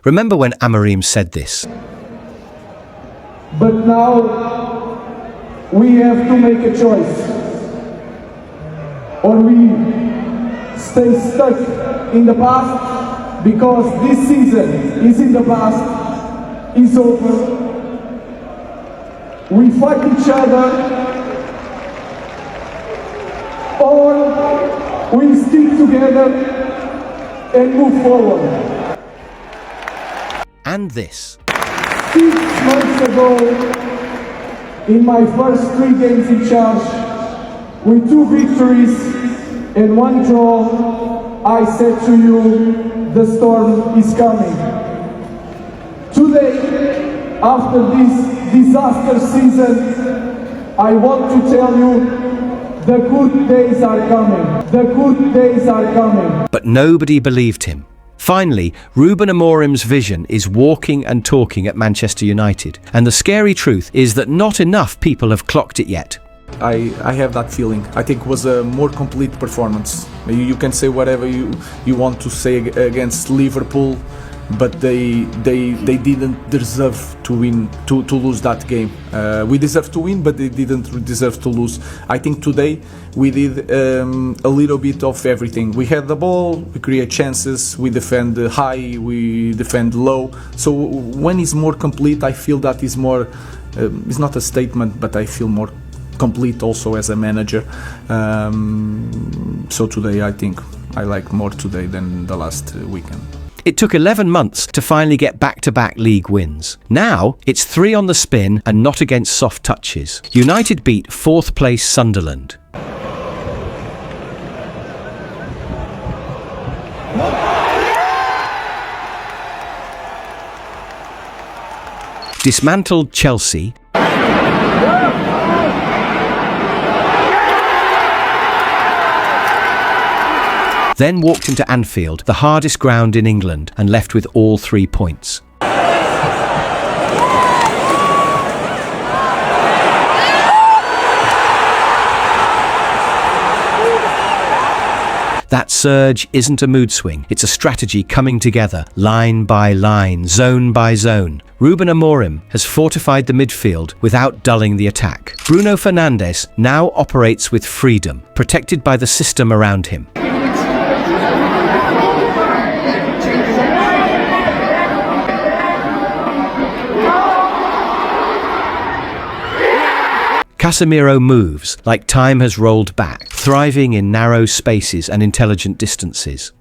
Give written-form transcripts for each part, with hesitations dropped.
Remember when Amorim said this? But now we have to make a choice. Or we stay stuck in the past because this season is in the past, is over. We fight each other, or we stick together and move forward. And this. 6 months ago, in my first 3 games in charge, with 2 victories and 1 draw, I said to you, the storm is coming. Today, after this disaster season, I want to tell you, the good days are coming. The good days are coming. But nobody believed him. Finally, Ruben Amorim's vision is walking and talking at Manchester United. And the scary truth is that not enough people have clocked it yet. I have that feeling. I think it was a more complete performance. You can say whatever you want to say against Liverpool, but they didn't deserve to win, to lose that game. We deserved to win, but they didn't deserve to lose. I think today we did a little bit of everything. We had the ball, we create chances, we defend high, we defend low. So when it's more complete, I feel that is more. It's not a statement, but I feel more complete also as a manager. So today I think I like more today than the last weekend. It took 11 months to finally get back-to-back league wins. Now, it's 3 on the spin and not against soft touches. United beat 4th place Sunderland. Dismantled Chelsea. Then walked into Anfield, the hardest ground in England, and left with all 3 points. That surge isn't a mood swing, it's a strategy coming together, line by line, zone by zone. Ruben Amorim has fortified the midfield without dulling the attack. Bruno Fernandes now operates with freedom, protected by the system around him. Casemiro moves like time has rolled back, thriving in narrow spaces and intelligent distances.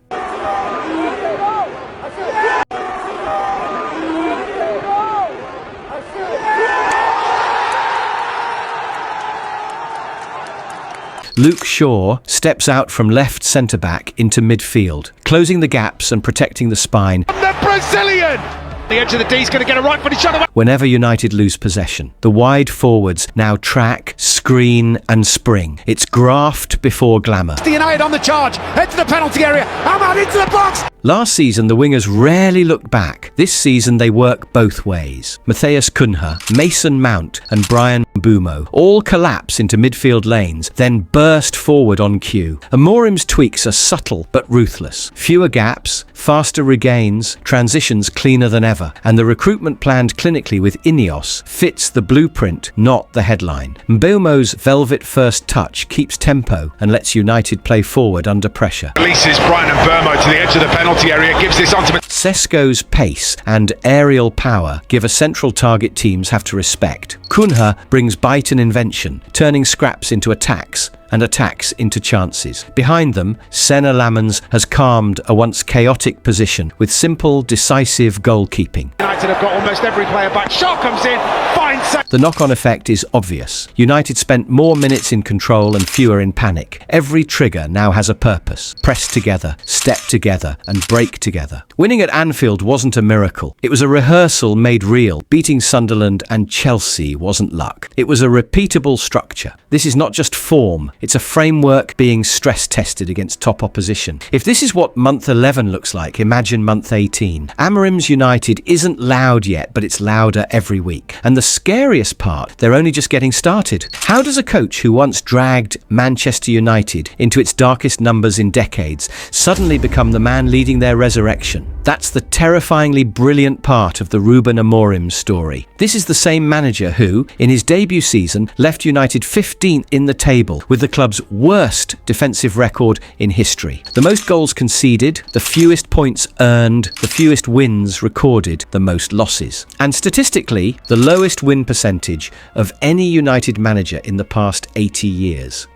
Luke Shaw steps out from left centre-back into midfield, closing the gaps and protecting the spine. The Brazilian! The edge of the D's going to get a right foot each other. Whenever United lose possession, the wide forwards now track, screen and spring. It's graft before glamour. The United on the charge, head to the penalty area, Ahmad into the box! Last season, the wingers rarely looked back. This season, they work both ways. Matheus Cunha, Mason Mount and Brian Mbeumo all collapse into midfield lanes, then burst forward on cue. Amorim's tweaks are subtle but ruthless. Fewer gaps, faster regains, transitions cleaner than ever, and the recruitment planned clinically with Ineos fits the blueprint, not the headline. Mbeumo's velvet first touch keeps tempo and lets United play forward under pressure. Releases Brian Mbeumo to the edge of the penalty area, gives this on to Sesko's pace and aerial power give a central target teams have to respect. Cunha brings bite and invention, turning scraps into attacks and attacks into chances. Behind them, Senna Lamens has calmed a once chaotic position with simple, decisive goalkeeping. United have got almost every player back. Shot comes in, finds Sesko. The knock-on effect is obvious. United spent more minutes in control and fewer in panic. Every trigger now has a purpose. Press together, step together, and break together. Winning at Anfield wasn't a miracle. It was a rehearsal made real. Beating Sunderland and Chelsea wasn't luck. It was a repeatable structure. This is not just form. It's a framework being stress-tested against top opposition. If this is what month 11 looks like, imagine month 18. Amorim's United isn't loud yet, but it's louder every week. And the scariest part, they're only just getting started. How does a coach who once dragged Manchester United into its darkest numbers in decades suddenly become the man leading their resurrection? That's the terrifyingly brilliant part of the Ruben Amorim story. This is the same manager who, in his debut season, left United 15th in the table with the club's worst defensive record in history. The most goals conceded, the fewest points earned, the fewest wins recorded, the most losses. And statistically, the lowest win percentage of any United manager in the past 80 years.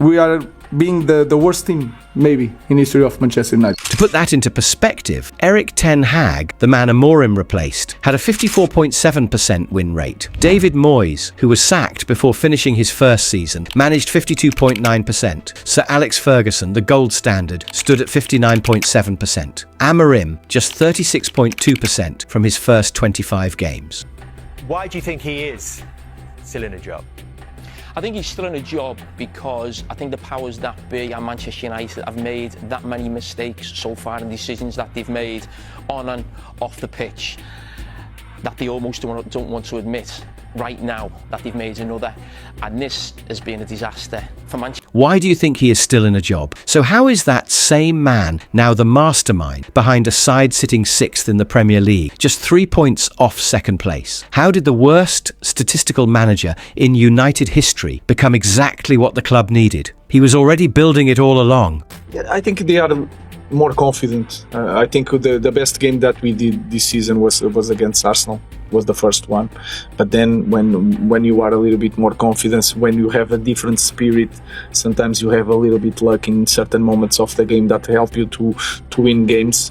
We are being the worst team, maybe, in history of Manchester United. To put that into perspective, Erik ten Hag, the man Amorim replaced, had a 54.7% win rate. David Moyes, who was sacked before finishing his first season, managed 52.9%. Sir Alex Ferguson, the gold standard, stood at 59.7%. Amorim, just 36.2% from his first 25 games. Why do you think he is still in a job? I think he's still in a job because I think the powers that be at Manchester United have made that many mistakes so far in decisions that they've made on and off the pitch that they almost don't want to admit right now that they've made another. And this has been a disaster for Manchester. Why do you think he is still in a job? So how is that same man now the mastermind behind a side sitting 6th in the Premier League, just 3 points off second place? How did the worst statistical manager in United history become exactly what the club needed? He was already building it all along. Yeah, I think they are more confident. I think the best game that we did this season was against Arsenal. Was the first one, but then when you are a little bit more confident, when you have a different spirit, sometimes you have a little bit luck in certain moments of the game that help you to win games.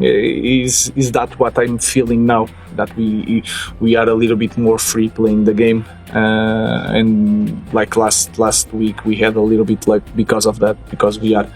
Is that what I'm feeling now? That we are a little bit more free playing the game, and like last week we had a little bit luck because of that, because we are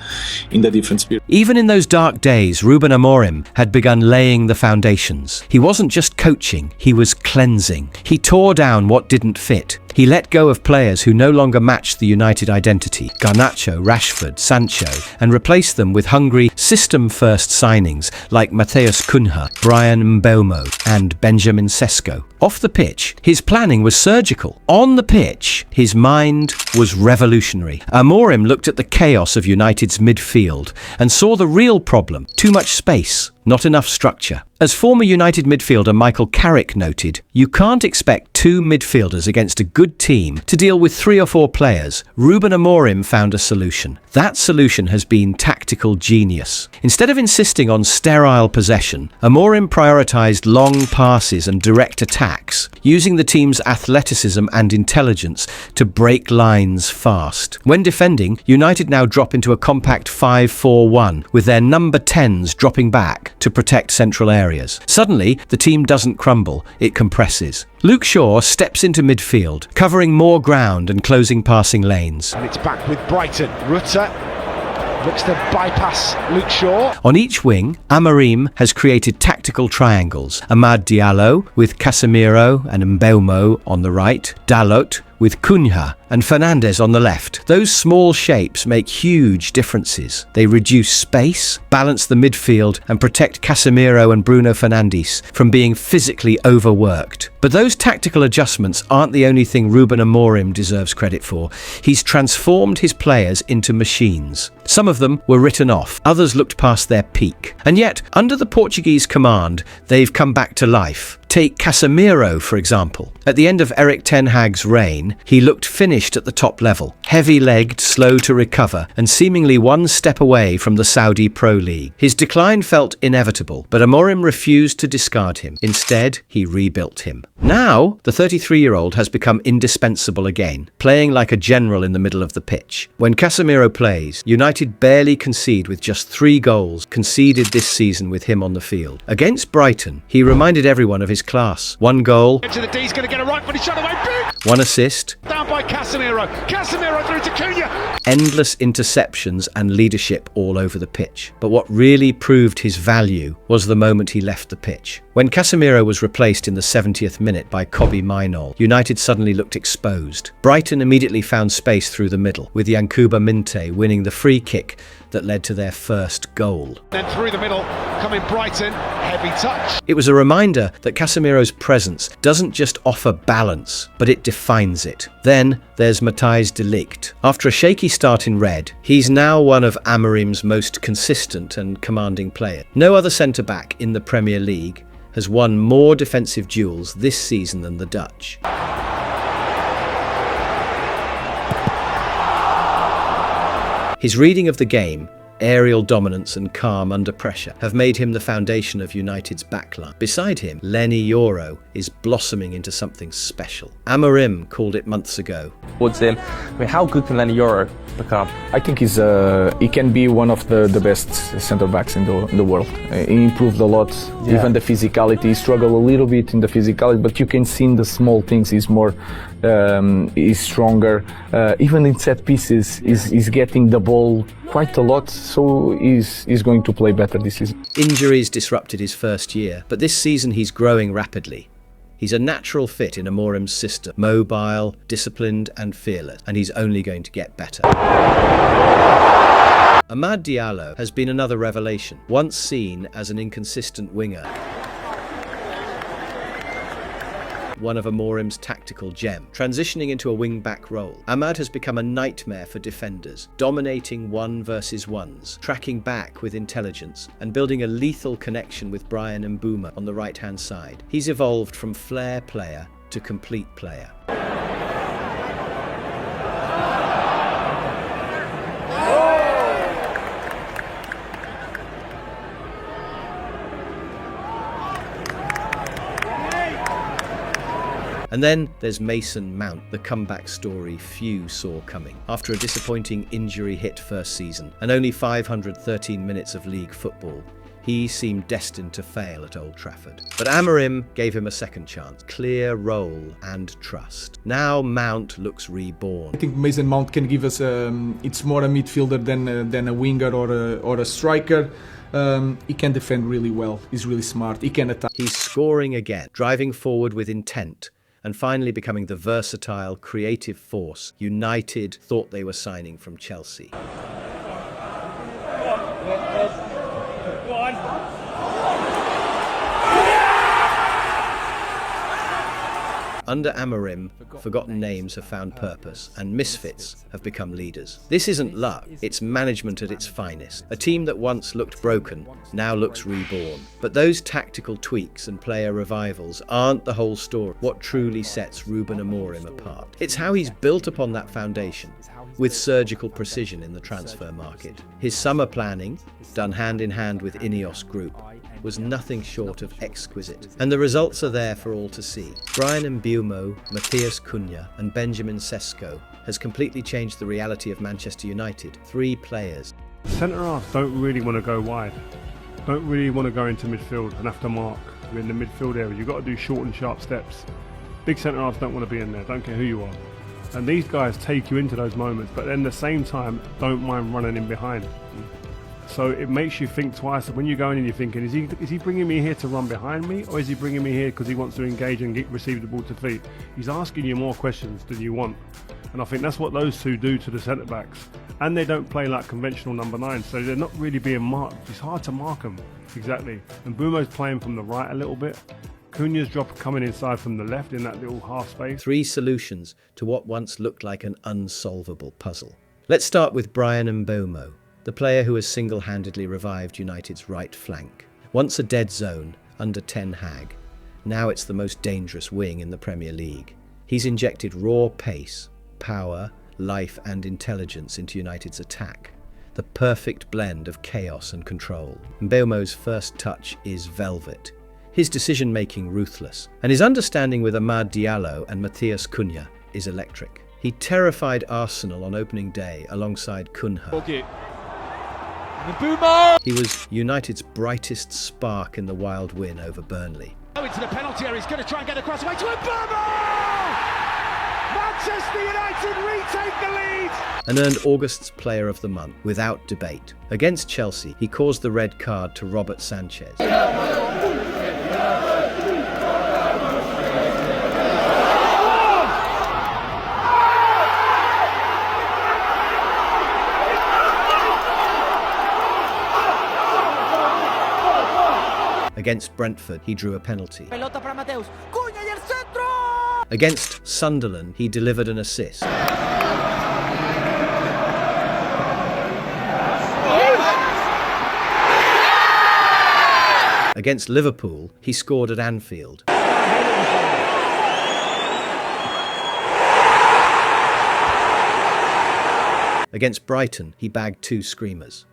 in the different spirit. Even in those dark days, Ruben Amorim had begun laying the foundations. He wasn't just coaching, he was cleansing. He tore down what didn't fit. He let go of players who no longer matched the United identity, Garnacho, Rashford, Sancho, and replaced them with hungry, system-first signings like Matheus Cunha, Brian Mbeumo, and Benjamin Sesko. Off the pitch, his planning was surgical. On the pitch, his mind was revolutionary. Amorim looked at the chaos of United's midfield and saw the real problem: too much space, not enough structure. As former United midfielder Michael Carrick noted, you can't expect two midfielders against a good team to deal with 3 or 4 players. Ruben Amorim found a solution. That solution has been tactical genius. Instead of insisting on sterile possession, Amorim prioritised long passes and direct attacks, using the team's athleticism and intelligence to break lines fast. When defending, United now drop into a compact 5-4-1, with their number 10s dropping back to protect central areas. Suddenly, the team doesn't crumble, it compresses. Luke Shaw steps into midfield, covering more ground and closing passing lanes. And it's back with Brighton. Rutter looks to bypass Luke Shaw. On each wing, Amorim has created tactical triangles. Amad Diallo with Casemiro and Mbeumo on the right, Dalot with Cunha and Fernandes on the left. Those small shapes make huge differences. They reduce space, balance the midfield, and protect Casemiro and Bruno Fernandes from being physically overworked. But those tactical adjustments aren't the only thing Ruben Amorim deserves credit for. He's transformed his players into machines. Some of them were written off, others looked past their peak. And yet, under the Portuguese command, they've come back to life. Take Casemiro, for example. At the end of Erik ten Hag's reign, he looked finished at the top level, heavy-legged, slow to recover, and seemingly one step away from the Saudi Pro League. His decline felt inevitable, but Amorim refused to discard him. Instead, he rebuilt him. Now, the 33-year-old has become indispensable again, playing like a general in the middle of the pitch. When Casemiro plays, United barely concede with just 3 goals conceded this season with him on the field. Against Brighton, he reminded everyone of his class. 1 goal, Edge of the D's going to get a right footed shot away. 1 assist, Down by Casemiro. Casemiro through to Cunha. endless interceptions and leadership all over the pitch. But what really proved his value was the moment he left the pitch. When Casemiro was replaced in the 70th minute by Kobbie Mainoo, United suddenly looked exposed. Brighton immediately found space through the middle, with Yankuba Minte winning the free kick that led to their first goal. Then through the middle, coming Brighton, heavy touch. It was a reminder that Casemiro's presence doesn't just offer balance, but it defines it. Then there's Matthijs de Ligt. After a shaky start in red, he's now one of Amorim's most consistent and commanding players. No other centre-back in the Premier League has won more defensive duels this season than the Dutch. His reading of the game, aerial dominance and calm under pressure have made him the foundation of United's backline. Beside him, Lenny Yoro is blossoming into something special. Amorim called it months ago. Towards him. I mean, how good can Lenny Yoro become? I think he can be one of the best centre backs in the world. He improved a lot, even the physicality. He struggled a little bit in the physicality, but you can see in the small things he's more, he's stronger. Even in set pieces, he's getting the ball quite a lot, so he's going to play better this season. Injuries disrupted his first year, but this season he's growing rapidly. He's a natural fit in Amorim's system, mobile, disciplined and fearless, and he's only going to get better. Amad Diallo has been another revelation, once seen as an inconsistent winger. One of Amorim's tactical gems. Transitioning into a wing-back role, Amad has become a nightmare for defenders, dominating 1v1s, tracking back with intelligence, and building a lethal connection with Mbeumo on the right-hand side. He's evolved from flair player to complete player. And then there's Mason Mount, the comeback story few saw coming. After a disappointing injury-hit first season and only 513 minutes of league football, he seemed destined to fail at Old Trafford. But Amorim gave him a second chance, clear role and trust. Now Mount looks reborn. I think Mason Mount can give us, it's more a midfielder than a winger or a striker. He can defend really well, he's really smart, he can attack. He's scoring again, driving forward with intent, and finally becoming the versatile, creative force United thought they were signing from Chelsea. Under Amorim, forgotten names have found purpose, and misfits have become leaders. This isn't luck, it's management at its finest. A team that once looked broken, now looks reborn. But those tactical tweaks and player revivals aren't the whole story. What truly sets Ruben Amorim apart? It's how he's built upon that foundation, with surgical precision in the transfer market. His summer planning, done hand in hand with Ineos Group, was nothing short of exquisite. And the results are there for all to see. Mbeumo, Matthias Cunha and Benjamin Sesko has completely changed the reality of Manchester United. 3 players. Centre-halves don't really want to go wide. Don't really want to go into midfield and have to mark. You're in the midfield area. You've got to do short and sharp steps. Big centre-halves don't want to be in there. Don't care who you are. And these guys take you into those moments, but then at the same time, don't mind running in behind. So it makes you think twice. When you go in and you're thinking, is he bringing me here to run behind me, or is he bringing me here because he wants to engage and receive the ball to feet? He's asking you more questions than you want. And I think that's what those two do to the centre-backs. And they don't play like conventional number 9, so they're not really being marked. It's hard to mark them, exactly. And Mbeumo's playing from the right a little bit. Cunha's coming inside from the left in that little half space. 3 solutions to what once looked like an unsolvable puzzle. Let's start with Mbeumo, the player who has single-handedly revived United's right flank. Once a dead zone under Ten Hag, now it's the most dangerous wing in the Premier League. He's injected raw pace, power, life and intelligence into United's attack. The perfect blend of chaos and control. Mbeumo's first touch is velvet. His decision-making ruthless. And his understanding with Amad Diallo and Matthias Cunha is electric. He terrified Arsenal on opening day alongside Cunha. Mbeumo! He was United's brightest spark in the wild win over Burnley. Into the penalty area, he's going to try and get across away to Mbeumo! Manchester United retake the lead! And earned August's Player of the Month without debate. Against Chelsea, he caused the red card to Robert Sanchez. Against Brentford, he drew a penalty. Pelota para Mateus. Cunha y el centro. Against Sunderland, he delivered an assist. Against Liverpool, he scored at Anfield. Against Brighton, he bagged 2 screamers.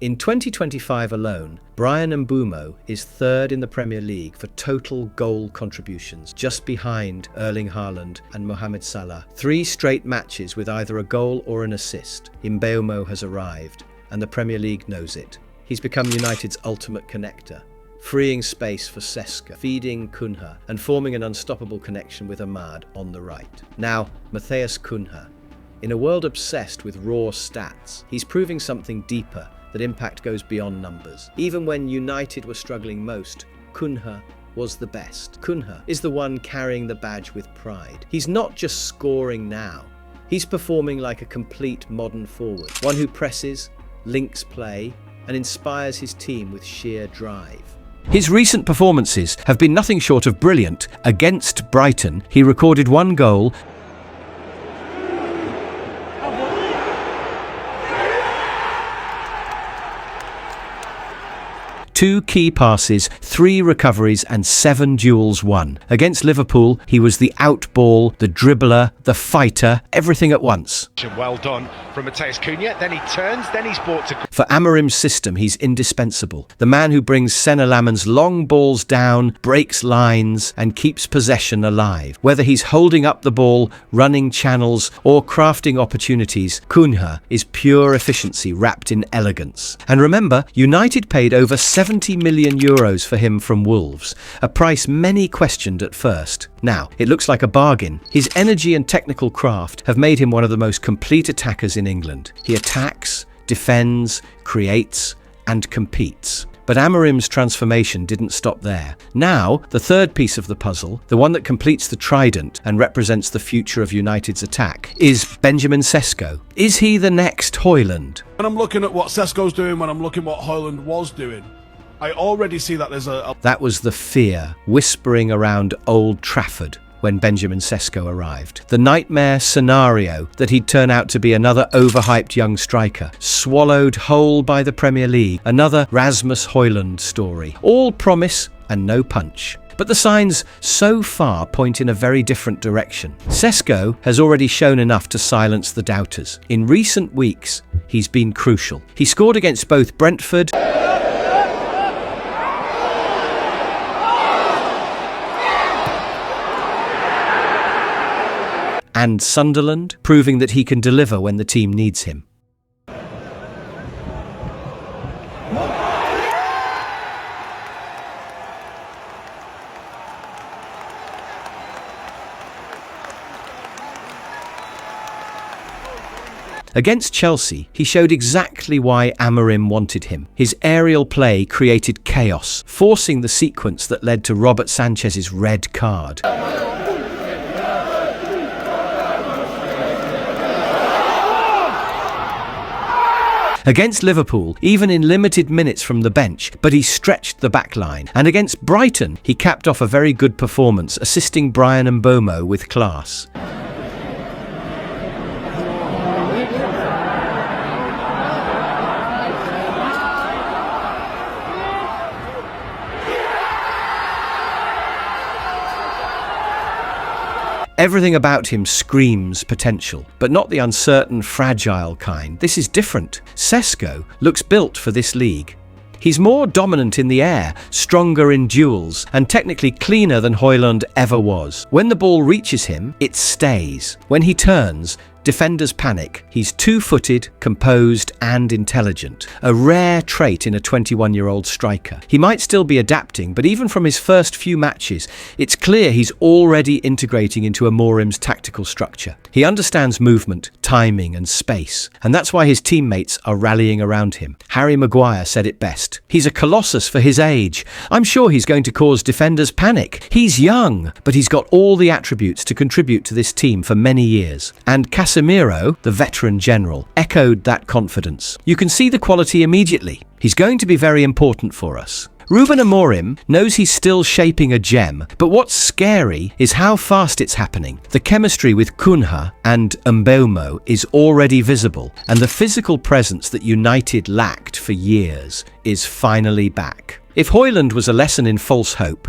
In 2025 alone, Mbeumo is third in the Premier League for total goal contributions, just behind Erling Haaland and Mohamed Salah. 3 straight matches with either a goal or an assist. Mbeumo has arrived, and the Premier League knows it. He's become United's ultimate connector, freeing space for Sesko, feeding Cunha, and forming an unstoppable connection with Ahmad on the right. Now, Cunha. In a world obsessed with raw stats, he's proving something deeper, that impact goes beyond numbers. Even when United were struggling most, Cunha was the best. Cunha is the one carrying the badge with pride. He's not just scoring now, he's performing like a complete modern forward, one who presses, links play, and inspires his team with sheer drive. His recent performances have been nothing short of brilliant. Against Brighton, he recorded 1 goal, 2 key passes, 3 recoveries and 7 duels won. Against Liverpool, he was the outball, the dribbler, the fighter, everything at once. Well done from Cunha, then he turns, then he's brought to... For Amorim's system, he's indispensable. The man who brings Senna Laman's long balls down, breaks lines and keeps possession alive. Whether he's holding up the ball, running channels or crafting opportunities, Cunha is pure efficiency wrapped in elegance. And remember, United paid over 70 million euros for him from Wolves, a price many questioned at first. Now, it looks like a bargain. His energy and technical craft have made him one of the most complete attackers in England. He attacks, defends, creates, and competes. But Amorim's transformation didn't stop there. Now, the third piece of the puzzle, the one that completes the trident and represents the future of United's attack, is Benjamin Sesko. Is he the next Højlund? When I'm looking at what Sesko's doing, when I'm looking at what Højlund was doing, I already see that there's a... That was the fear whispering around Old Trafford when Benjamin Sesko arrived. The nightmare scenario that he'd turn out to be another overhyped young striker, swallowed whole by the Premier League, another Rasmus Højlund story. All promise and no punch. But the signs so far point in a very different direction. Sesko has already shown enough to silence the doubters. In recent weeks, he's been crucial. He scored against both Brentford and Sunderland, proving that he can deliver when the team needs him. Against Chelsea, he showed exactly why Amorim wanted him. His aerial play created chaos, forcing the sequence that led to Robert Sanchez's red card. Against Liverpool, even in limited minutes from the bench, but he stretched the back line. And against Brighton, he capped off a very good performance, assisting Mbeumo with class. Everything about him screams potential, but not the uncertain, fragile kind. This is different. Sesko looks built for this league. He's more dominant in the air, stronger in duels, and technically cleaner than Højlund ever was. When the ball reaches him, it stays. When he turns, Defenders panic. He's two-footed, composed and intelligent, a rare trait in a 21-year-old striker. He might still be adapting, but even from his first few matches, it's clear he's already integrating into Amorim's tactical structure. He understands movement, timing and space, and that's why his teammates are rallying around him. Harry Maguire said it best. He's a colossus for his age. I'm sure he's going to cause defenders panic. He's young, but he's got all the attributes to contribute to this team for many years. And Casemiro, the veteran general, echoed that confidence. You can see the quality immediately. He's going to be very important for us. Ruben Amorim knows he's still shaping a gem, but what's scary is how fast it's happening. The chemistry with Cunha and Mbeumo is already visible, and the physical presence that United lacked for years is finally back. If Højlund was a lesson in false hope,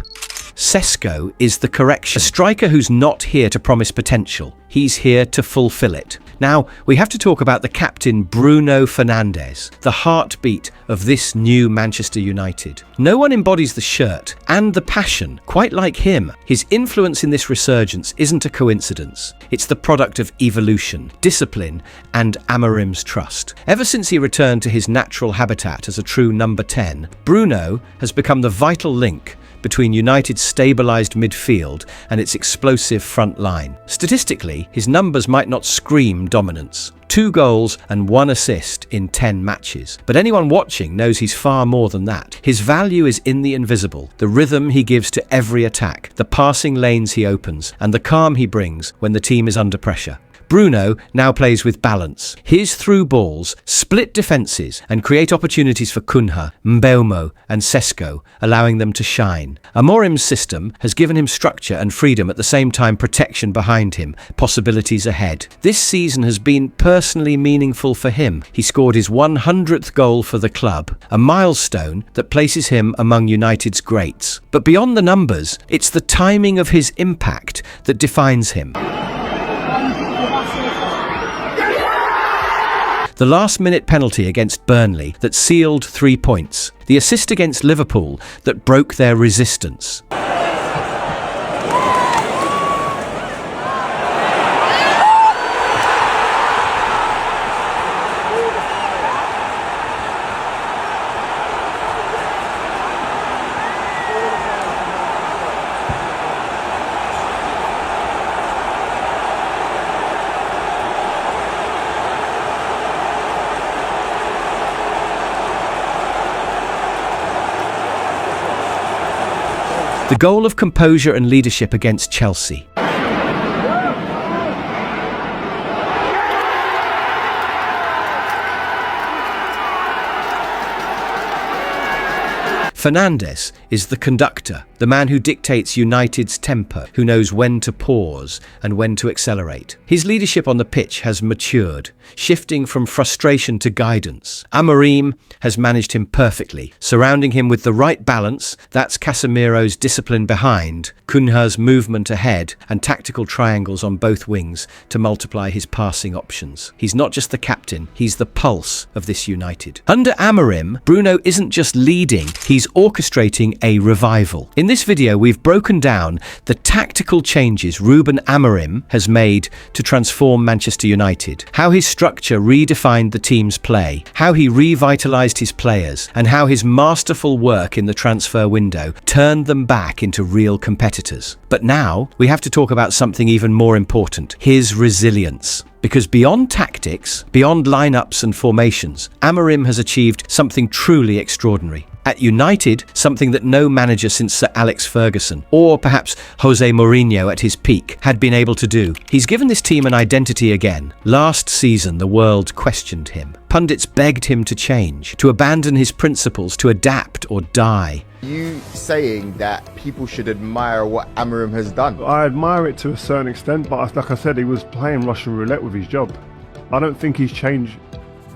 Sesko is the correction. A striker who's not here to promise potential. He's here to fulfill it. Now, we have to talk about the captain Bruno Fernandes, the heartbeat of this new Manchester United. No one embodies the shirt and the passion quite like him. His influence in this resurgence isn't a coincidence. It's the product of evolution, discipline and Amorim's trust. Ever since he returned to his natural habitat as a true number 10, Bruno has become the vital link between United's stabilised midfield and its explosive front line. Statistically, his numbers might not scream dominance. 2 goals and 1 assist in 10 matches. But anyone watching knows he's far more than that. His value is in the invisible, the rhythm he gives to every attack, the passing lanes he opens, and the calm he brings when the team is under pressure. Bruno now plays with balance. His through balls split defences and create opportunities for Cunha, Mbeumo and Sesko, allowing them to shine. Amorim's system has given him structure and freedom, at the same time protection behind him, possibilities ahead. This season has been personally meaningful for him. He scored his 100th goal for the club, a milestone that places him among United's greats. But beyond the numbers, it's the timing of his impact that defines him. The last-minute penalty against Burnley that sealed 3 points. The assist against Liverpool that broke their resistance. The goal of composure and leadership against Chelsea. Fernandes is the conductor, the man who dictates United's tempo, who knows when to pause and when to accelerate. His leadership on the pitch has matured, shifting from frustration to guidance. Amorim has managed him perfectly, surrounding him with the right balance. That's Casemiro's discipline behind, Cunha's movement ahead, and tactical triangles on both wings to multiply his passing options. He's not just the captain, he's the pulse of this United. Under Amorim, Bruno isn't just leading, he's orchestrating a revival. In this video, we've broken down the tactical changes Ruben Amorim has made to transform Manchester United, how his structure redefined the team's play, how he revitalized his players, and how his masterful work in the transfer window turned them back into real competitors. But now, we have to talk about something even more important, his resilience. Because beyond tactics, beyond lineups and formations, Amorim has achieved something truly extraordinary. At United, something that no manager since Sir Alex Ferguson, or perhaps Jose Mourinho at his peak, had been able to do. He's given this team an identity again. Last season, the world questioned him. Pundits begged him to change, to abandon his principles, to adapt or die. You saying that people should admire what Amorim has done? I admire it to a certain extent, but like I said, he was playing Russian roulette with his job. I don't think he's changed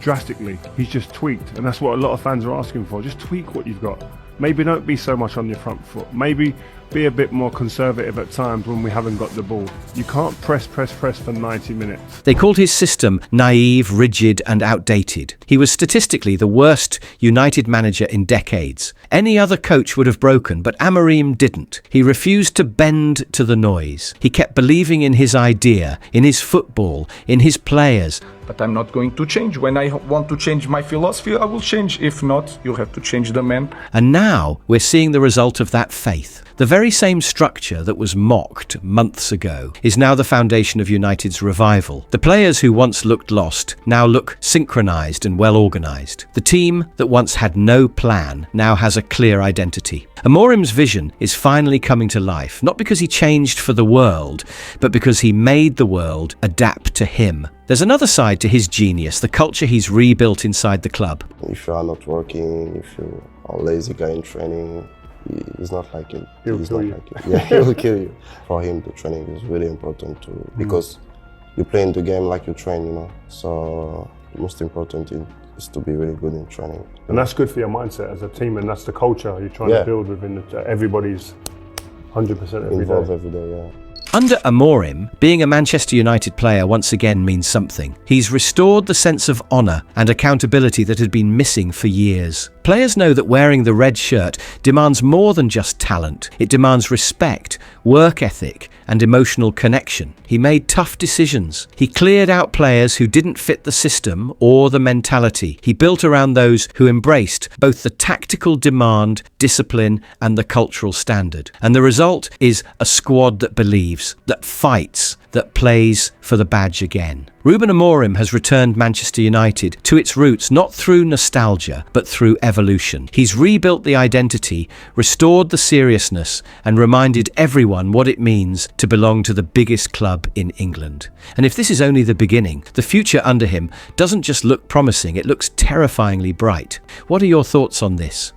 drastically. He's just tweaked, and that's what a lot of fans are asking for. Just tweak what you've got. Maybe don't be so much on your front foot. Maybe be a bit more conservative at times when we haven't got the ball. You can't press for 90 minutes. They called his system naive, rigid and outdated. He was statistically the worst United manager in decades. Any other coach would have broken, but Amorim didn't. He refused to bend to the noise. He kept believing in his idea, in his football, in his players. But I'm not going to change. When I want to change my philosophy, I will change. If not, you have to change the man. And now we're seeing the result of that faith. The very same structure that was mocked months ago is now the foundation of United's revival. The players who once looked lost now look synchronised and well organised. The team that once had no plan now has a clear identity. Amorim's vision is finally coming to life, not because he changed for the world, but because he made the world adapt to him. There's another side to his genius, the culture he's rebuilt inside the club. If you are not working, if you are a lazy guy in training, he's not like him. He'll kill you. Yeah, he will kill you. For him, the training is really important too, because you play in the game like you train, you know. So the most important thing is to be really good in training. And that's good for your mindset as a team, and that's the culture you're trying to build within everybody's 100% every Involved day. every day, yeah. Under Amorim, being a Manchester United player once again means something. He's restored the sense of honour and accountability that had been missing for years. Players know that wearing the red shirt demands more than just talent. It demands respect, work ethic, and emotional connection. He made tough decisions. He cleared out players who didn't fit the system or the mentality. He built around those who embraced both the tactical demand, discipline, and the cultural standard. And the result is a squad that believes, that fights, that plays for the badge again. Ruben Amorim has returned Manchester United to its roots not through nostalgia, but through evolution. He's rebuilt the identity, restored the seriousness, and reminded everyone what it means to belong to the biggest club in England. And if this is only the beginning, the future under him doesn't just look promising, it looks terrifyingly bright. What are your thoughts on this?